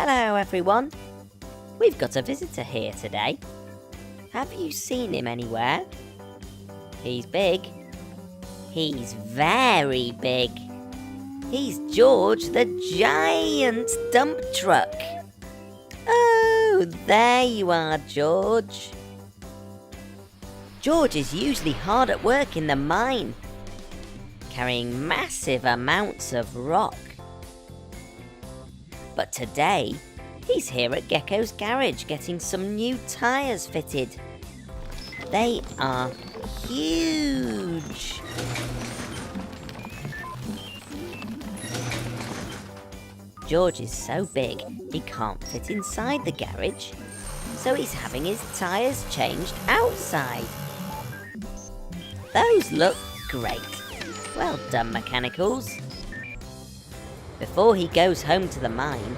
Hello everyone. We've got a visitor here today. Have you seen him anywhere? He's big. He's very big. He's George the giant dump truck. Oh, there you are, George. George is usually hard at work in the mine, carrying massive amounts of rock. But today, he's here at Gecko's garage getting some new tyres fitted. They are huge. George is so big he can't fit inside the garage, so he's having his tyres changed outside. Those look great. Well done, mechanicals. Before he goes home to the mine,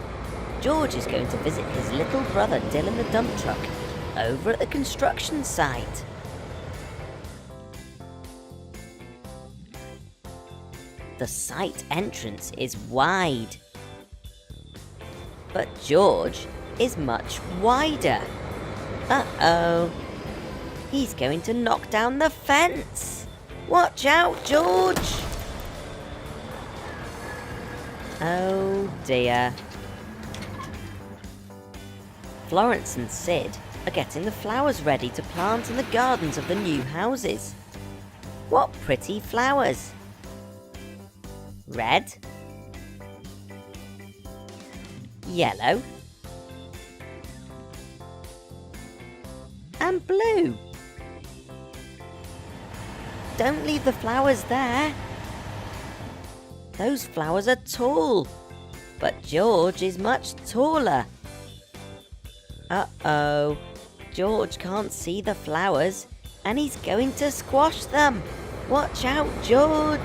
George is going to visit his little brother Dylan the dump truck over at the construction site. The site entrance is wide, but George is much wider. Uh-oh. He's going to knock down the fence. Watch out, George. Oh dear. Florence and Sid are getting the flowers ready to plant in the gardens of the new houses. What pretty flowers. Red. Yellow. And blue. Don't leave the flowers there. Those flowers are tall, but George is much taller. Uh-oh, George can't see the flowers and he's going to squash them. Watch out, George.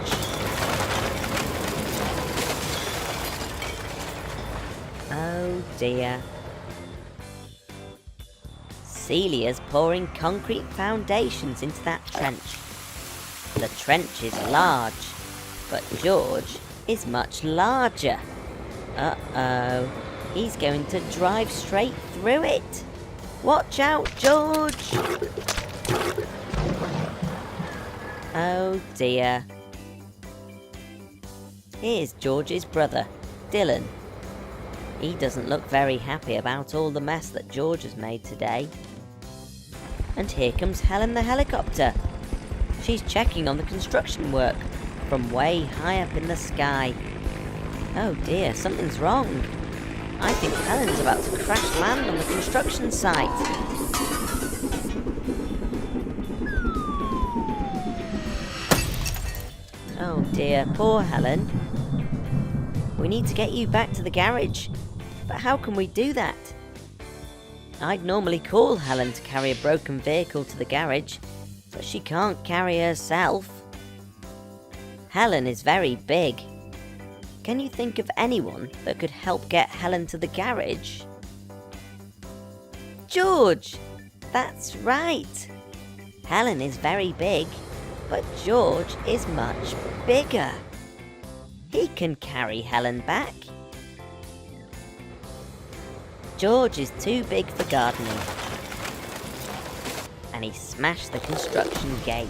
Oh dear. Celia's pouring concrete foundations into that trench. The trench is large, but George is much larger. Uh-oh, he's going to drive straight through it. Watch out, George! Oh dear. Here's George's brother, Dylan. He doesn't look very happy about all the mess that George has made today. And here comes Helen the helicopter. She's checking on the construction work from way high up in the sky. Oh dear, something's wrong. I think Helen's about to crash land on the construction site. Oh dear, poor Helen. We need to get you back to the garage. But how can we do that? I'd normally call Helen to carry a broken vehicle to the garage, but she can't carry herself. Helen is very big. Can you think of anyone that could help get Helen to the garage? George! That's right. Helen is very big, but George is much bigger. He can carry Helen back. George is too big for gardening. And he smashed the construction gate.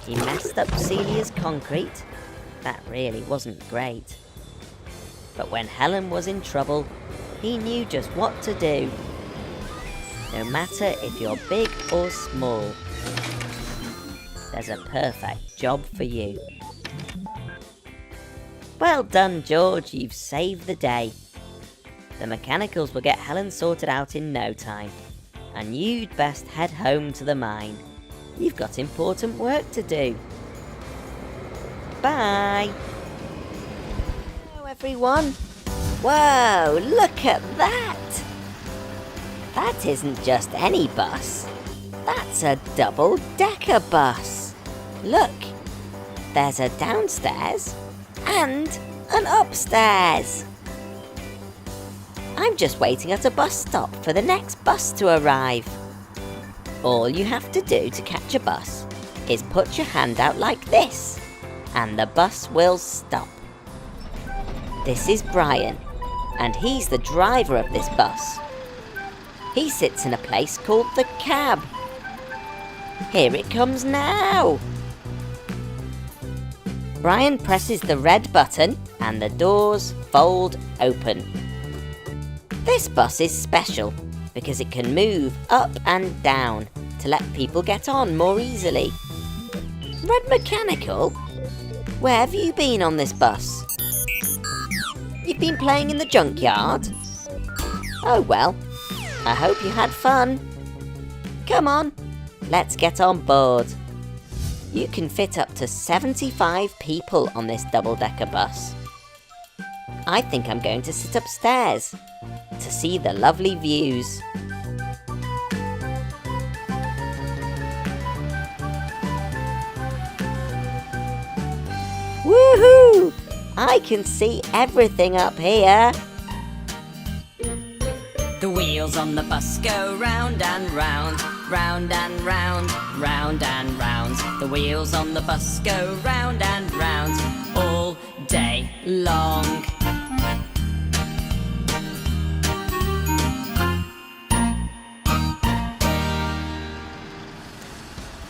He messed up Celia's concrete. That really wasn't great. But when Helen was in trouble, he knew just what to do. No matter if you're big or small, there's a perfect job for you. Well done, George, you've saved the day. The mechanicals will get Helen sorted out in no time, and you'd best head home to the mine. You've got important work to do. Bye! Hello everyone! Whoa, look at that! That isn't just any bus. That's a double-decker bus. Look, there's a downstairs and an upstairs. I'm just waiting at a bus stop for the next bus to arrive. All you have to do to catch a bus is put your hand out like this, and the bus will stop. This is Brian. and he's the driver of this bus. He sits in a place called the cab. Here it comes now. Brian presses the red button and the doors fold open. This bus is special because it can move up and down to let people get on more easily. Red Mechanical? Where have you been on this bus? You've been playing in the junkyard? Oh well, I hope you had fun. Come on, let's get on board. You can fit up to 75 people on this double-decker bus. I think I'm going to sit upstairs to see the lovely views. Woohoo! I can see everything up here. The wheels on the bus go round and round, round and round, round and round. The wheels on the bus go round and round all day long.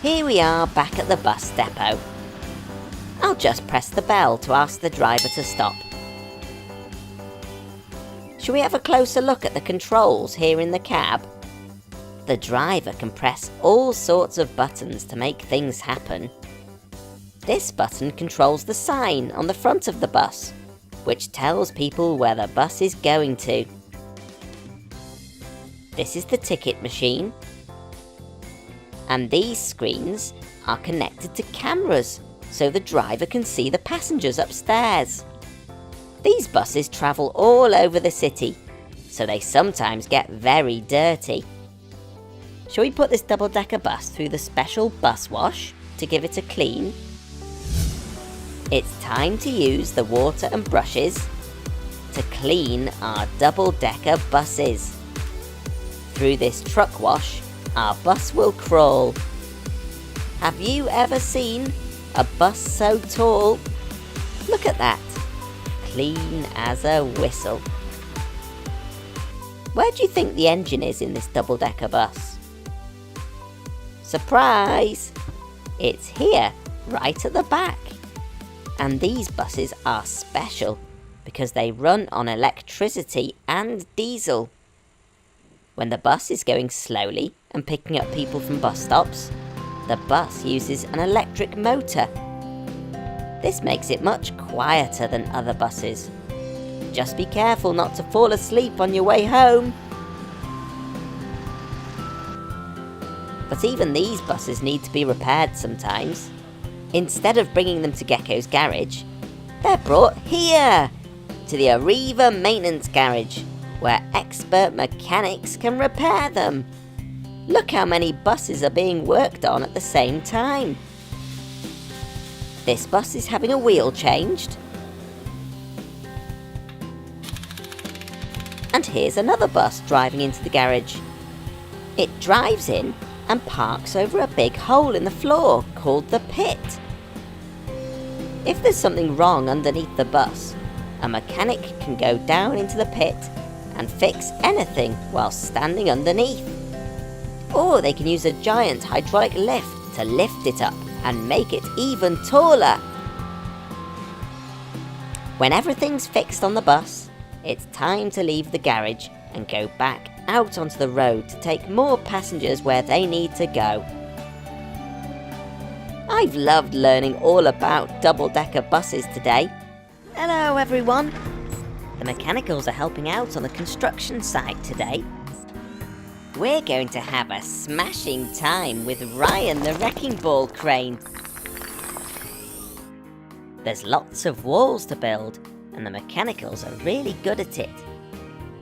Here we are back at the bus depot. I'll just press the bell to ask the driver to stop. Shall we have a closer look at the controls here in the cab? The driver can press all sorts of buttons to make things happen. This button controls the sign on the front of the bus, which tells people where the bus is going to. This is the ticket machine. And these screens are connected to cameras, so the driver can see the passengers upstairs. These buses travel all over the city, so they sometimes get very dirty. Shall we put this double-decker bus through the special bus wash to give it a clean? It's time to use the water and brushes to clean our double-decker buses. Through this truck wash, our bus will crawl. Have you ever seen a bus so tall? Look at that. Clean as a whistle. Where do you think the engine is in this double-decker bus? Surprise! It's here, right at the back. And these buses are special because they run on electricity and diesel. When the bus is going slowly and picking up people from bus stops, the bus uses an electric motor. This makes it much quieter than other buses. Just be careful not to fall asleep on your way home. But even these buses need to be repaired sometimes. Instead of bringing them to Gecko's garage, they're brought here, to the Arriva Maintenance Garage, where expert mechanics can repair them. Look how many buses are being worked on at the same time. This bus is having a wheel changed. And here's another bus driving into the garage. It drives in and parks over a big hole in the floor called the pit. If there's something wrong underneath the bus, a mechanic can go down into the pit and fix anything while standing underneath. Or they can use a giant hydraulic lift to lift it up and make it even taller. When everything's fixed on the bus, it's time to leave the garage and go back out onto the road to take more passengers where they need to go. I've loved learning all about double-decker buses today. Hello everyone! The mechanicals are helping out on the construction site today. We're going to have a smashing time with Ryan the wrecking ball crane. There's lots of walls to build, and the mechanicals are really good at it.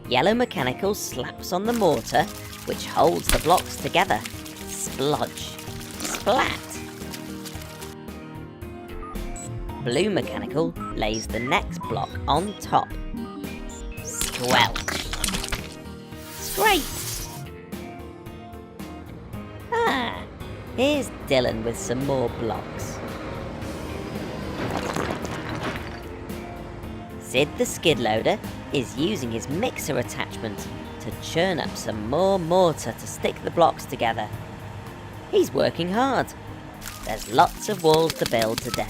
Yellow mechanical slaps on the mortar, which holds the blocks together. Splodge. Splat. Blue mechanical lays the next block on top. Squelch. Scrape. Ah, here's Dylan with some more blocks. Sid the skid loader is using his mixer attachment to churn up some more mortar to stick the blocks together. He's working hard. There's lots of walls to build today.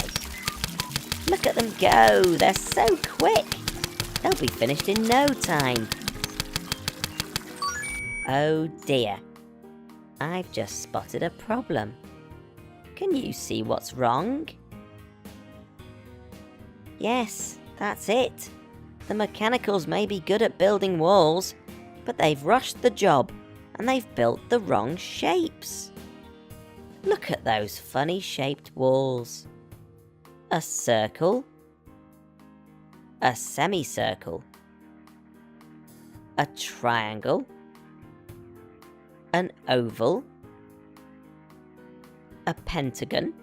Look at them go, they're so quick. They'll be finished in no time. Oh dear, I've just spotted a problem. Can you see what's wrong? Yes, that's it. The mechanicals may be good at building walls, but they've rushed the job and they've built the wrong shapes. Look at those funny shaped walls. A circle, a semicircle, a triangle, an oval, a pentagon,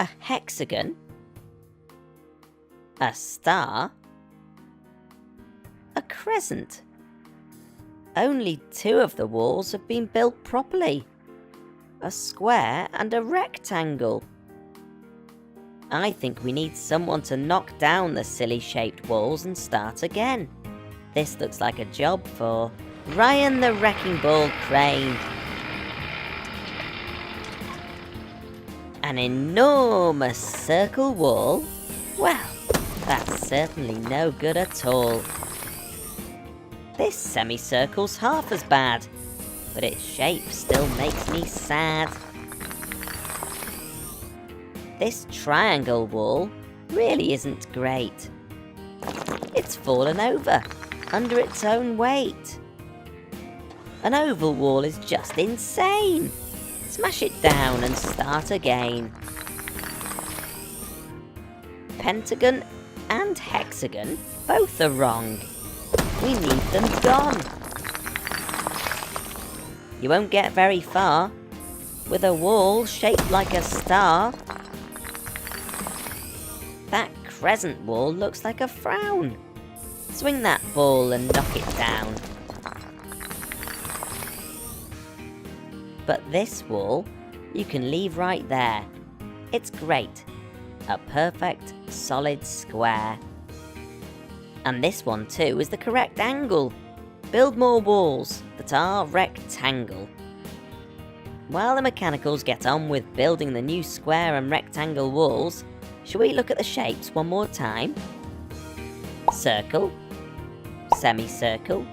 a hexagon, a star, a crescent. Only 2 of the walls have been built properly. A square and a rectangle. I think we need someone to knock down the silly shaped walls and start again. This looks like a job for Ryan the Wrecking Ball Crane. An enormous circle wall? Well, that's certainly no good at all. This semicircle's half as bad, but its shape still makes me sad. This triangle wall really isn't great. It's fallen over under its own weight. An oval wall is just insane. Smash it down and start again. Pentagon and hexagon both are wrong. We need them gone. You won't get very far with a wall shaped like a star. That crescent wall looks like a frown. Swing that ball and knock it down. But this wall you can leave right there. It's great. A perfect solid square. And this one too is the correct angle. Build more walls that are rectangle. While the mechanicals get on with building the new square and rectangle walls, shall we look at the shapes one more time? Circle, semicircle,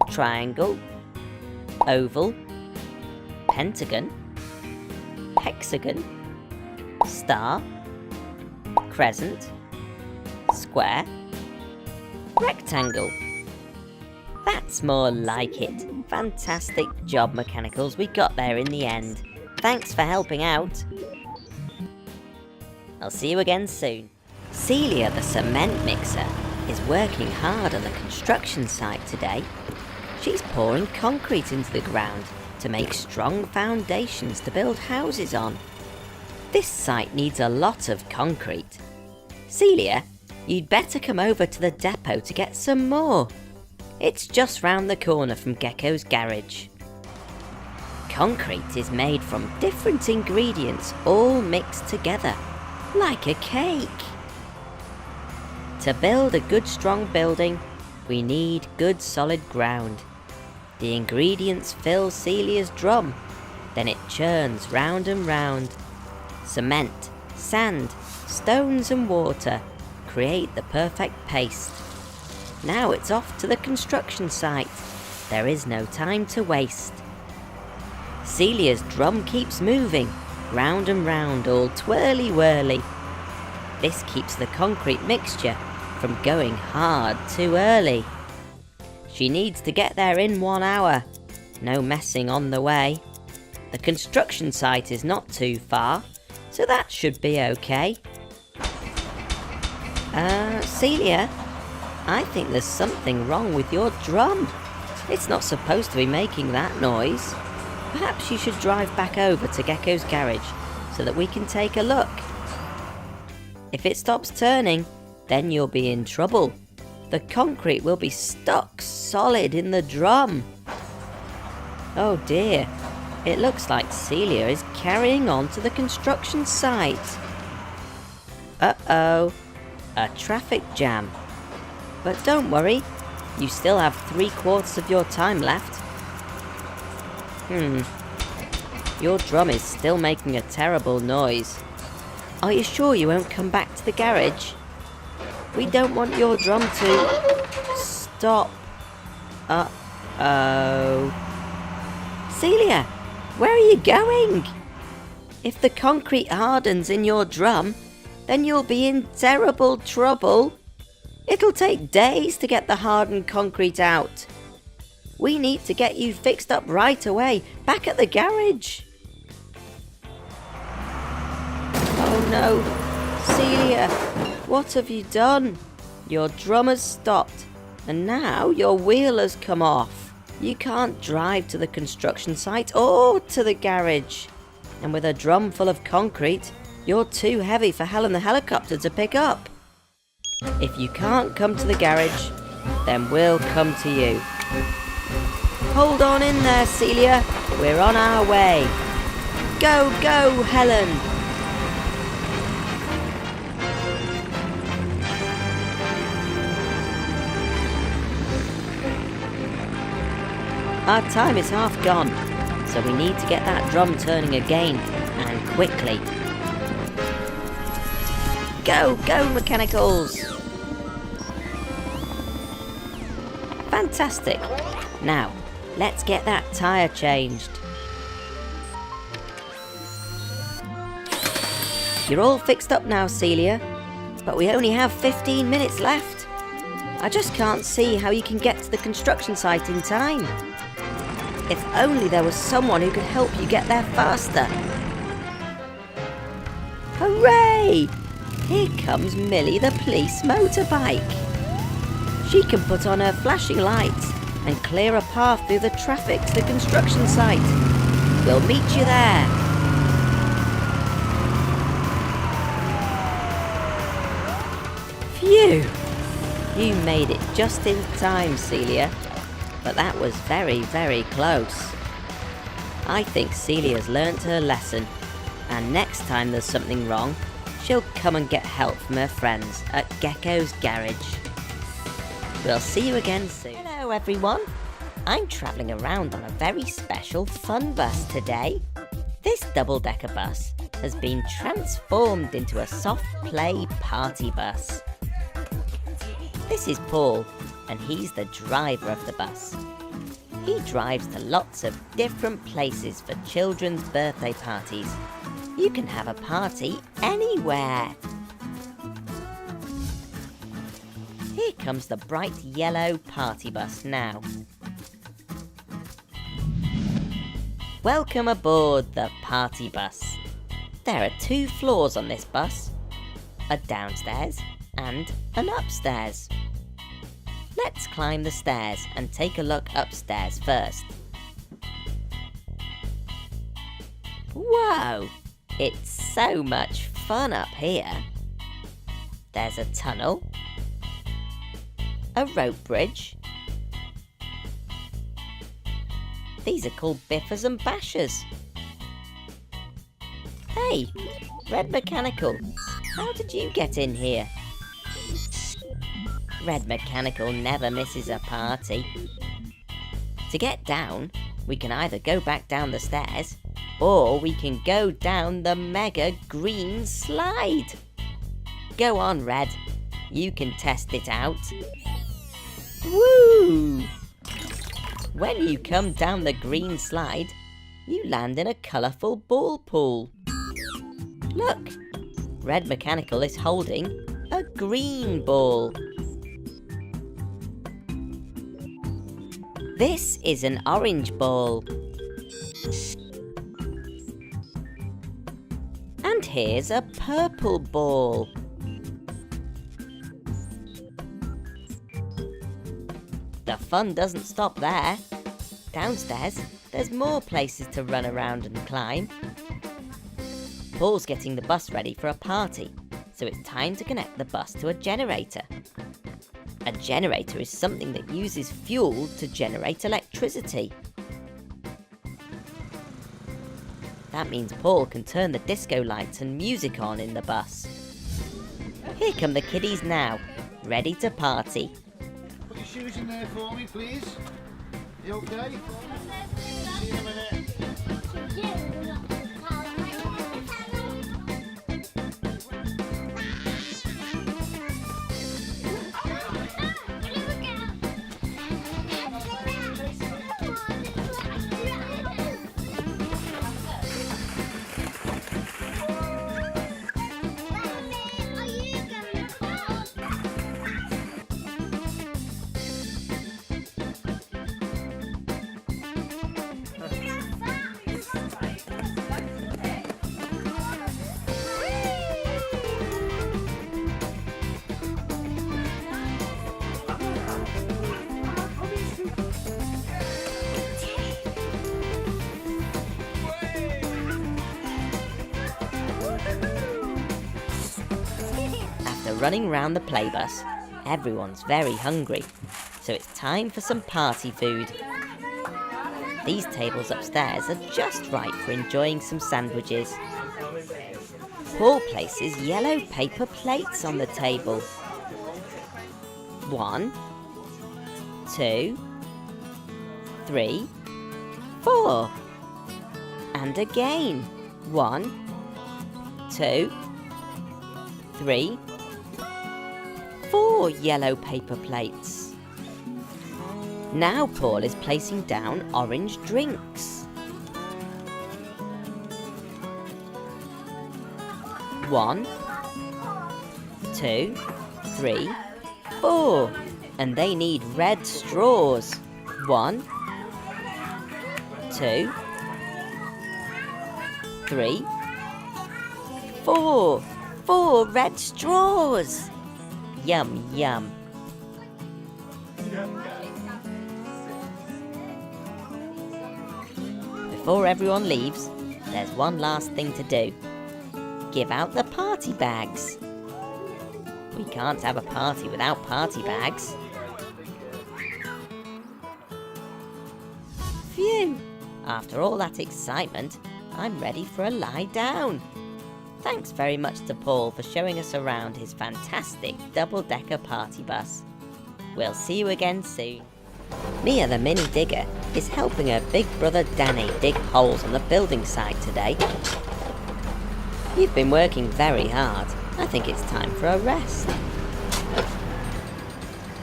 triangle, oval, pentagon, hexagon, star, crescent, square, rectangle. That's more like it. Fantastic job, mechanicals. We got there in the end. Thanks for helping out. I'll see you again soon. Celia, the cement mixer, is working hard on the construction site today. She's pouring concrete into the ground to make strong foundations to build houses on. This site needs a lot of concrete. Celia, you'd better come over to the depot to get some more. It's just round the corner from Gecko's garage. Concrete is made from different ingredients all mixed together, like a cake. To build a good strong building, we need good solid ground. The ingredients fill Celia's drum, then it churns round and round. Cement, sand, stones and water create the perfect paste. Now it's off to the construction site. There is no time to waste. Celia's drum keeps moving, round and round, all twirly-whirly. This keeps the concrete mixture from going hard too early. She needs to get there in 1 hour. No messing on the way. The construction site is not too far, so that should be okay. Celia, I think there's something wrong with your drum. It's not supposed to be making that noise. Perhaps you should drive back over to Gecko's garage so that we can take a look. If it stops turning, then you'll be in trouble. The concrete will be stuck solid in the drum. Oh dear, it looks like Celia is carrying on to the construction site. Uh-oh, A traffic jam. But don't worry, you still have 3/4 of your time left. Your drum is still making a terrible noise. Are you sure you won't come back to the garage? We don't want your drum to stop. Uh-oh. Celia, where are you going? If the concrete hardens in your drum, then you'll be in terrible trouble. It'll take days to get the hardened concrete out. We need to get you fixed up right away, back at the garage. Oh no, Celia, what have you done? Your drum has stopped, and now your wheel has come off. You can't drive to the construction site or to the garage. And with a drum full of concrete, you're too heavy for Helen the helicopter to pick up. If you can't come to the garage, then we'll come to you. Hold on in there, Celia. We're on our way. Go, go, Helen. Our time is half gone, so we need to get that drum turning again, and quickly. Go, go, mechanicals! Fantastic! Now, let's get that tyre changed. You're all fixed up now, Celia, but we only have 15 minutes left. I just can't see how you can get to the construction site in time. If only there was someone who could help you get there faster. Hooray! Here comes Millie the police motorbike. She can put on her flashing lights and clear a path through the traffic to the construction site. We'll meet you there. Phew! You made it just in time, Celia. But that was very, very close. I think Celia's learnt her lesson, and next time there's something wrong, she'll come and get help from her friends at Gecko's garage. We'll see you again soon. Hello everyone. I'm travelling around on a very special fun bus today. This double-decker bus has been transformed into a soft play party bus. This is Paul, and he's the driver of the bus. He drives to lots of different places for children's birthday parties. You can have a party anywhere. Here comes the bright yellow party bus now. Welcome aboard the party bus. There are 2 floors on this bus, a downstairs and an upstairs. Let's climb the stairs and take a look upstairs first. Whoa! It's so much fun up here. There's a tunnel, a rope bridge. These are called biffers and bashers. Hey, Red Mechanical, how did you get in here? Red Mechanical never misses a party. To get down, we can either go back down the stairs, or we can go down the mega green slide. Go on, Red. You can test it out. Woo! When you come down the green slide, you land in a colourful ball pool. Look, Red Mechanical is holding a green ball. This is an orange ball. And here's a purple ball. The fun doesn't stop there. Downstairs, there's more places to run around and climb. Paul's getting the bus ready for a party, so it's time to connect the bus to a generator. A generator is something that uses fuel to generate electricity. That means Paul can turn the disco lights and music on in the bus. Here come the kiddies now, ready to party. Put your shoes in there for me, please. You okay? See you in a minute. After running round the play bus, everyone's very hungry, so it's time for some party food. These tables upstairs are just right for enjoying some sandwiches. Paul places yellow paper plates on the table. 1, 2, 3, 4. And again. 1, 2, 3, 4 yellow paper plates. Now Paul is placing down orange drinks. 1, 2, 3, 4. And they need red straws. 1, 2, 3, 4. 4 red straws. Yum, yum. Before everyone leaves, there's one last thing to do. Give out the party bags. We can't have a party without party bags. Phew! After all that excitement, I'm ready for a lie down. Thanks very much to Paul for showing us around his fantastic double-decker party bus. We'll see you again soon. Mia the mini digger is helping her big brother Danny dig holes on the building site today. You've been working very hard. I think it's time for a rest.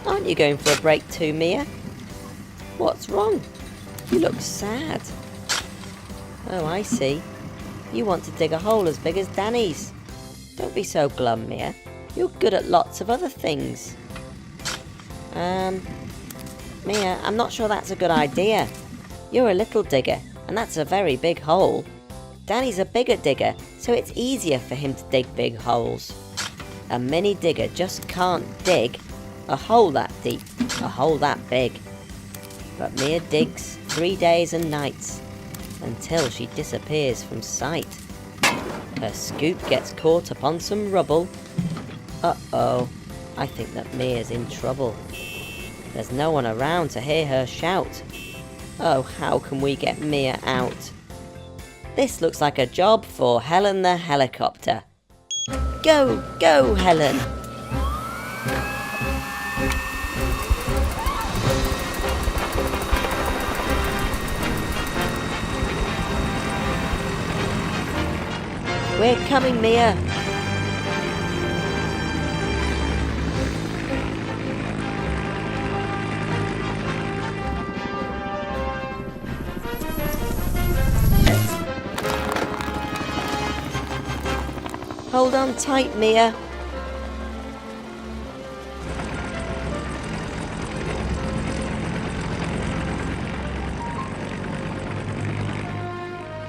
Aren't you going for a break too, Mia? What's wrong? You look sad. Oh, I see. You want to dig a hole as big as Danny's. Don't be so glum, Mia. You're good at lots of other things. Mia, I'm not sure that's a good idea. You're a little digger, and that's a very big hole. Danny's a bigger digger, so it's easier for him to dig big holes. A mini digger just can't dig a hole that deep, a hole that big. But Mia digs 3 days and nights, until she disappears from sight. Her scoop gets caught upon some rubble. Uh-oh, I think that Mia's in trouble. There's no one around to hear her shout. Oh, how can we get Mia out? This looks like a job for Helen the helicopter. Go, go, Helen! We're coming, Mia! Hold on tight, Mia.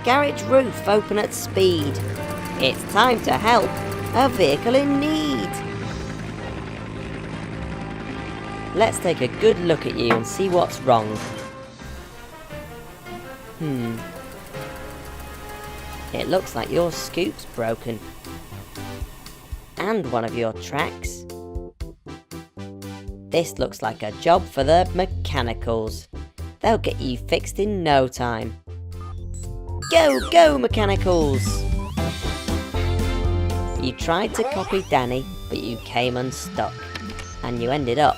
Garage roof open at speed. It's time to help a vehicle in need. Let's take a good look at you and see what's wrong. It looks like your scoop's broken. And one of your tracks. This looks like a job for the mechanicals. They'll get you fixed in no time. Go, go, mechanicals! You tried to copy Danny, but you came unstuck, and you ended up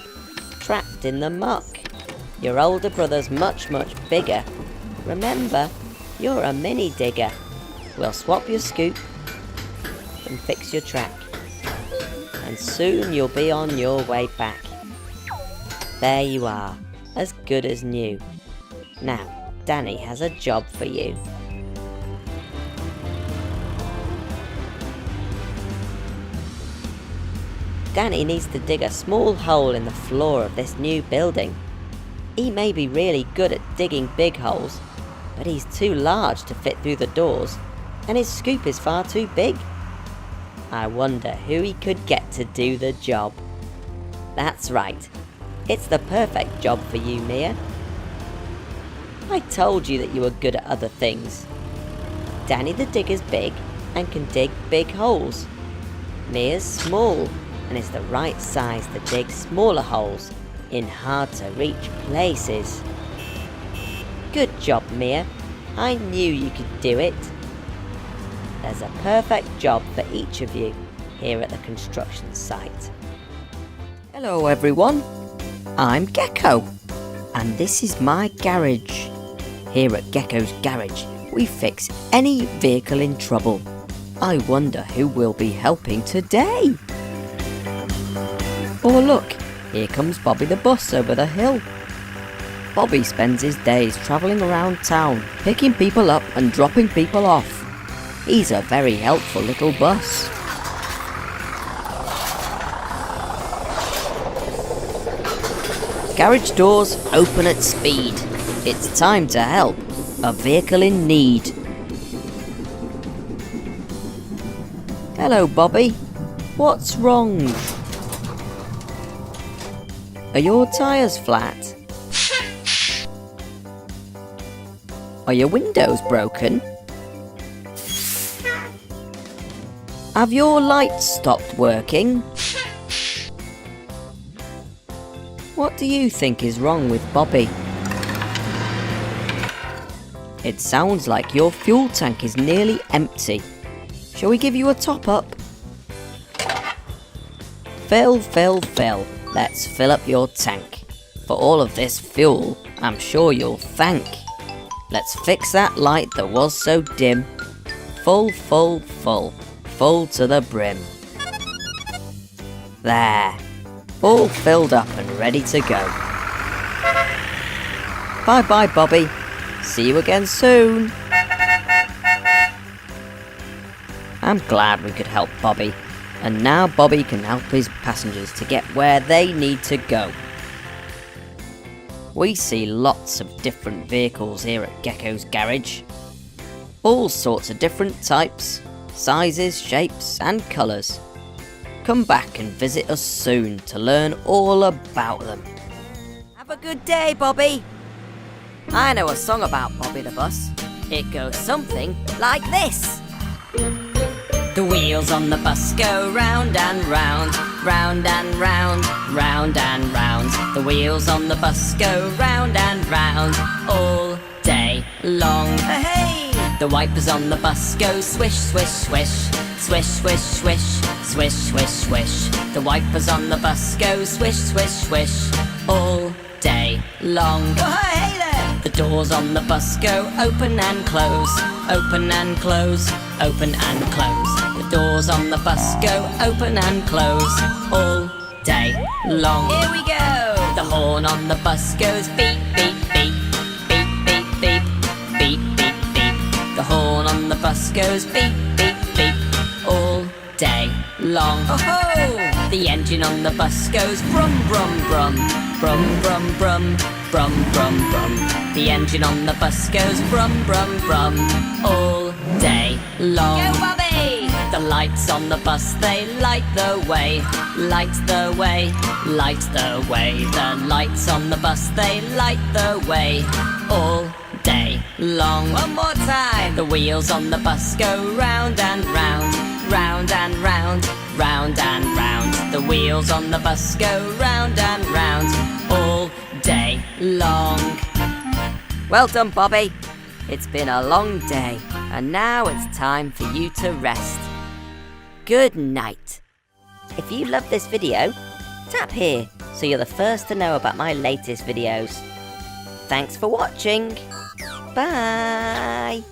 trapped in the muck. Your older brother's much bigger. Remember, you're a mini digger. We'll swap your scoop and fix your track, and soon you'll be on your way back. There you are, as good as new. Now, Danny has a job for you. Danny needs to dig a small hole in the floor of this new building. He may be really good at digging big holes, but he's too large to fit through the doors, and his scoop is far too big. I wonder who he could get to do the job. That's right, it's the perfect job for you, Mia. I told you that you were good at other things. Danny the digger's big and can dig big holes. Mia's small and is the right size to dig smaller holes in hard-to-reach places. Good job, Mia. I knew you could do it. There's a perfect job for each of you here at the construction site. Hello everyone, I'm Gecko, and this is my garage. Here at Gecko's garage, we fix any vehicle in trouble. I wonder who will be helping today. Oh look, here comes Bobby the bus over the hill. Bobby spends his days travelling around town, picking people up and dropping people off. He's a very helpful little bus. Garage doors open at speed. It's time to help a vehicle in need. Hello, Bobby. What's wrong? Are your tyres flat? Are your windows broken? Have your lights stopped working? What do you think is wrong with Bobby? It sounds like your fuel tank is nearly empty. Shall we give you a top up? Fill. Let's fill up your tank. For all of this fuel, I'm sure you'll thank. Let's fix that light that was so dim. Full to the brim. There, all filled up and ready to go. Bye, Bobby. See you again soon. I'm glad we could help Bobby, and now Bobby can help his passengers to get where they need to go. We see lots of different vehicles here at Gecko's garage. All sorts of different types, sizes, shapes and colours. Come back and visit us soon to learn all about them. Have a good day, Bobby. I know a song about Bobby the bus. It goes something like this. The wheels on the bus go round and round, round and round, round and round. The wheels on the bus go round and round all day long. Hey! The wipers on the bus go swish, swish, swish, swish, swish, swish, swish, swish, swish. The wipers on the bus go swish, swish, swish all day long. Oh, hey there! The doors on the bus go open and close, open and close, open and close. The doors on the bus go open and close all day long. Here we go! The horn on the bus goes beep, beep, beep, beep, beep, beep, beep, beep, beep. The horn on the bus goes beep, beep, beep, all day long. Oh-ho! The engine on the bus goes brum, brum, brum, brum, brum, brum, brum, brum, brum. The engine on the bus goes brum, brum, brum, all day long. Go, Bobby! The lights on the bus, they light the way, light the way, light the way. The lights on the bus, they light the way, all day long. One more time! The wheels on the bus go round and round, round and round, round and round. The wheels on the bus go round and round, all day long. Well done, Bobby. It's been a long day, and now it's time for you to rest. Good night. If you love this video, tap here so you're the first to know about my latest videos. Thanks for watching. Bye.